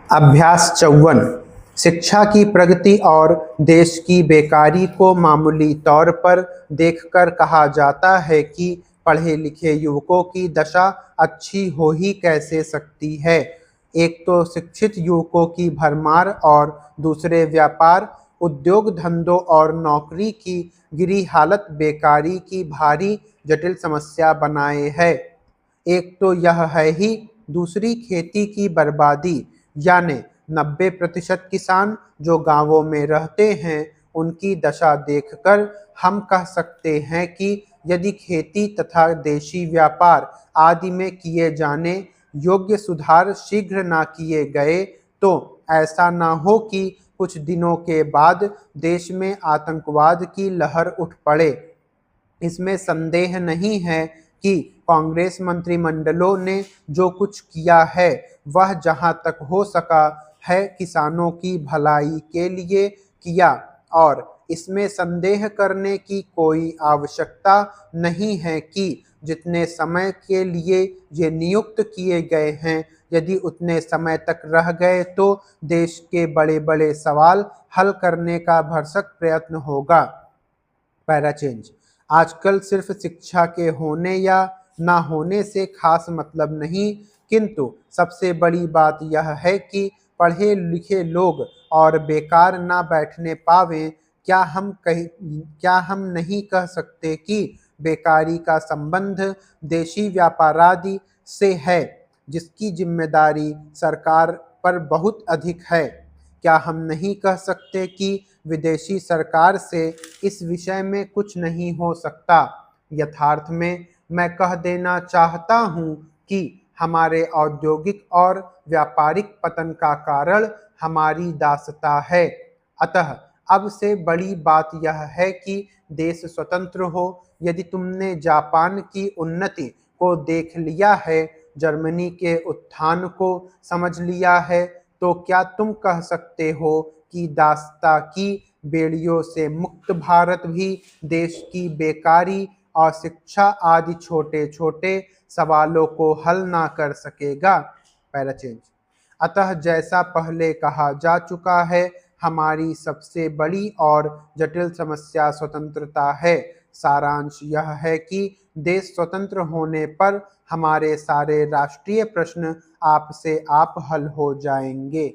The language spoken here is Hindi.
अभ्यास 54। शिक्षा की प्रगति और देश की बेकारी को मामूली तौर पर देखकर कहा जाता है कि पढ़े लिखे युवकों की दशा अच्छी हो ही कैसे सकती है। एक तो शिक्षित युवकों की भरमार और दूसरे व्यापार, उद्योग धंधों और नौकरी की गिरी हालत बेकारी की भारी जटिल समस्या बनाए है। एक तो यह है ही, दूसरी खेती की बर्बादी, यानी 90% किसान जो गांवों में रहते हैं उनकी दशा देखकर हम कह सकते हैं कि यदि खेती तथा देशी व्यापार आदि में किए जाने योग्य सुधार शीघ्र न किए गए तो ऐसा न हो कि कुछ दिनों के बाद देश में आतंकवाद की लहर उठ पड़े। इसमें संदेह नहीं है कि कांग्रेस मंत्रिमंडलों ने जो कुछ किया है वह जहां तक हो सका है किसानों की भलाई के लिए किया और इसमें संदेह करने की कोई आवश्यकता नहीं है कि जितने समय के लिए ये नियुक्त किए गए हैं यदि उतने समय तक रह गए तो देश के बड़े बड़े सवाल हल करने का भरसक प्रयत्न होगा। Para change. आजकल सिर्फ शिक्षा के होने या ना होने से खास मतलब नहीं, किंतु सबसे बड़ी बात यह है कि पढ़े लिखे लोग और बेकार ना बैठने पावें। क्या हम नहीं कह सकते कि बेकारी का संबंध देशी व्यापारादि से है, जिसकी जिम्मेदारी सरकार पर बहुत अधिक है। क्या हम नहीं कह सकते कि विदेशी सरकार से इस विषय में कुछ नहीं हो सकता। यथार्थ में मैं कह देना चाहता हूं कि हमारे औद्योगिक और व्यापारिक पतन का कारण हमारी दासता है। अतः अब से बड़ी बात यह है कि देश स्वतंत्र हो। यदि तुमने जापान की उन्नति को देख लिया है, जर्मनी के उत्थान को समझ लिया है, तो क्या तुम कह सकते हो कि दासता की बेड़ियों से मुक्त भारत भी देश की बेकारी और शिक्षा आदि छोटे छोटे सवालों को हल ना कर सकेगा। पैराचेंज। अतः जैसा पहले कहा जा चुका है, हमारी सबसे बड़ी और जटिल समस्या स्वतंत्रता है। सारांश यह है कि देश स्वतंत्र होने पर हमारे सारे राष्ट्रीय प्रश्न आप से आप हल हो जाएंगे।